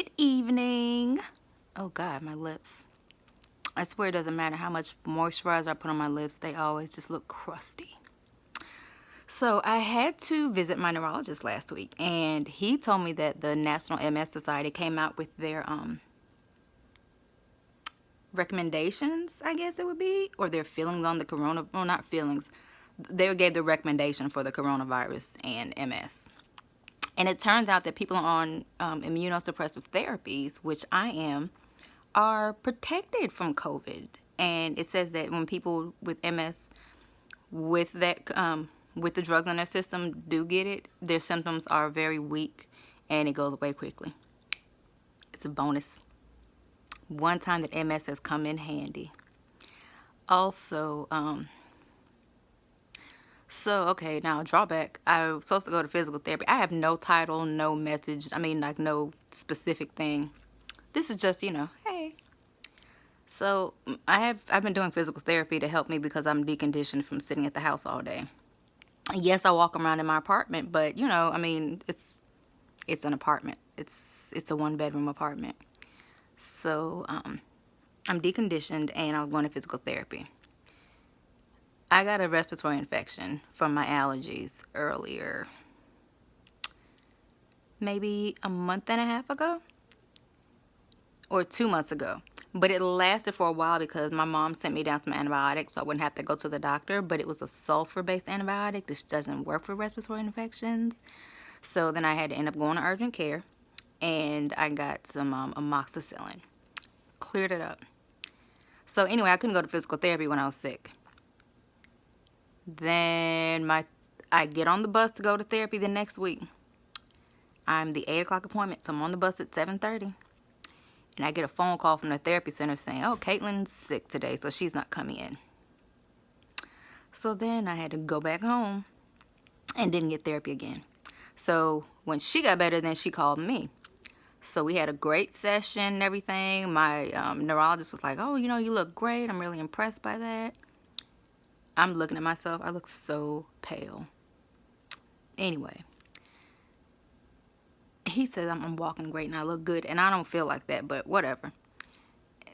Good evening. Oh God, my lips. I swear it doesn't matter how much moisturizer I put on my lips, they always just look crusty. So I had to visit my neurologist last week, and he told me that the National MS Society came out with their recommendations, I guess it would be, or their feelings on the corona, well, not feelings. They gave the recommendation for the coronavirus and MS. And it turns out that people on immunosuppressive therapies, which I am, are protected from COVID. And it says that when people with MS with that with the drugs in their system do get it, their symptoms are very weak and it goes away quickly. It's a bonus. One time that MS has come in handy. Also, okay, now drawback. I was supposed to go to physical therapy. I have no title, no message. I mean, like no specific thing. This is just, hey. So I've been doing physical therapy to help me because I'm deconditioned from sitting at the house all day. Yes, I walk around in my apartment, but I mean, it's an apartment. It's a 1-bedroom apartment. So I'm deconditioned and I was going to physical therapy. I got a respiratory infection from my allergies earlier, maybe a month and a half ago or 2 months ago. But it lasted for a while because my mom sent me down some antibiotics so I wouldn't have to go to the doctor. But it was a sulfur-based antibiotic. This doesn't work for respiratory infections. So then I had to end up going to urgent care. And I got some amoxicillin. Cleared it up. So anyway, I couldn't go to physical therapy when I was sick. Then I get on the bus to go to therapy the next week. I'm the 8 o'clock appointment, so I'm on the bus at 7:30. And I get a phone call from the therapy center saying, oh, Caitlin's sick today, so she's not coming in. So then I had to go back home and didn't get therapy again. So when she got better, then she called me. So we had a great session and everything. My neurologist was like, oh, you look great. I'm really impressed by that. I'm looking at myself. I look so pale. Anyway. He says I'm walking great and I look good. And I don't feel like that, but whatever.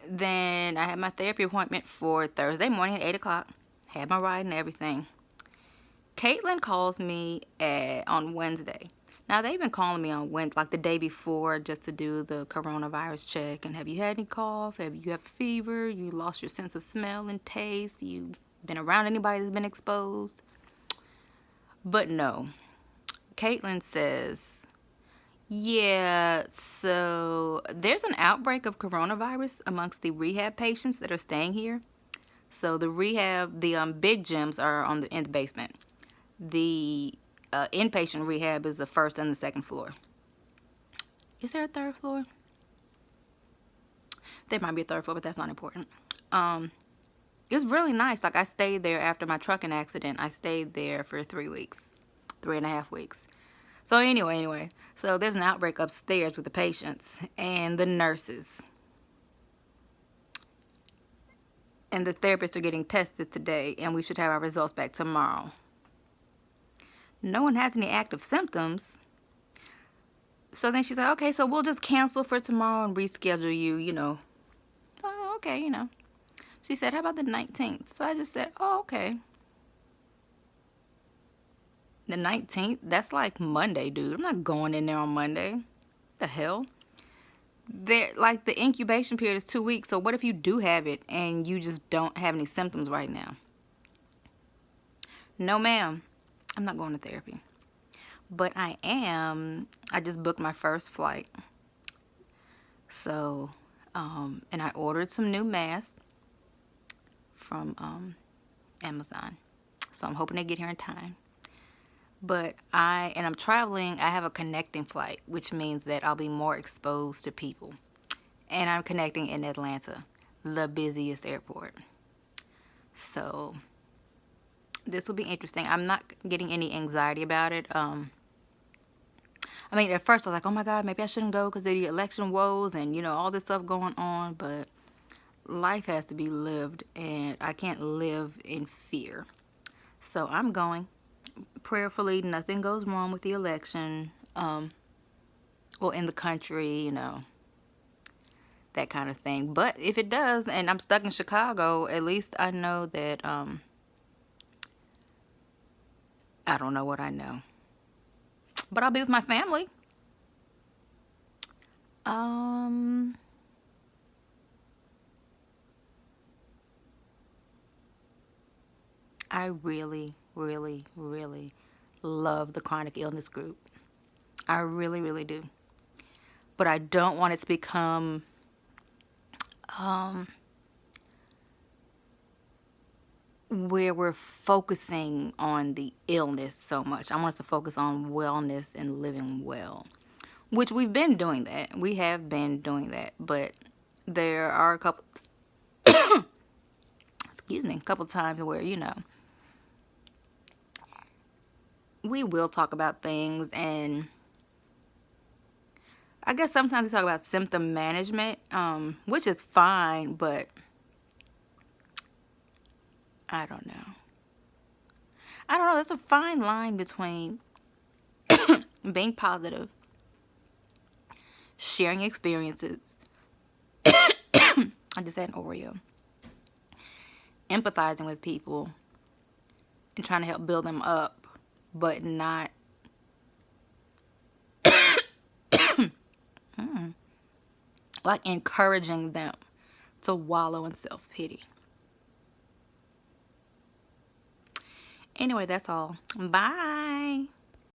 Then I had my therapy appointment for Thursday morning at 8 o'clock. Had my ride and everything. Caitlin calls me on Wednesday. Now, they've been calling me on Wednesday, like the day before, just to do the coronavirus check. And have you had any cough? Have you have fever? You lost your sense of smell and taste? You been around anybody that's been exposed? But no. Caitlin says, yeah, so there's an outbreak of coronavirus amongst the rehab patients that are staying here. So the rehab, the big gyms are in the basement. The inpatient rehab is the first and the second floor. Is there a third floor? There might be a third floor, but that's not important. It's really nice. Like, I stayed there after my trucking accident. I stayed there for 3 weeks, 3.5 weeks. So anyway, so there's an outbreak upstairs with the patients and the nurses. And the therapists are getting tested today, and we should have our results back tomorrow. No one has any active symptoms. So then she said, okay, so we'll just cancel for tomorrow and reschedule you, Oh, okay, She said, how about the 19th? So I just said, oh, okay. The 19th? That's like Monday, dude. I'm not going in there on Monday. The hell? Like, the incubation period is 2 weeks. So what if you do have it and you just don't have any symptoms right now? No, ma'am. I'm not going to therapy. But I just booked my first flight. So, and I ordered some new masks from Amazon. So I'm hoping they get here in time. But I'm traveling, I have a connecting flight, which means that I'll be more exposed to people. And I'm connecting in Atlanta, the busiest airport. So this will be interesting. I'm not getting any anxiety about it. I mean, at first I was like, oh my God, maybe I shouldn't go because of the election woes and, all this stuff going on. But life has to be lived, and I can't live in fear. So I'm going. Prayerfully, nothing goes wrong with the election. Well, in the country, that kind of thing. But if it does, and I'm stuck in Chicago, at least I know that, I don't know what I know. But I'll be with my family. I really, really, really love the chronic illness group. I really, really do. But I don't want it to become where we're focusing on the illness so much. I want us to focus on wellness and living well, which we've been doing that. We have been doing that, but there are a couple, excuse me, a couple times where, you know, we will talk about things, and I guess sometimes we talk about symptom management, which is fine, but I don't know. There's a fine line between being positive, sharing experiences. I just had an Oreo. Empathizing with people and trying to help build them up, but not like encouraging them to wallow in self-pity. Anyway, that's all. Bye.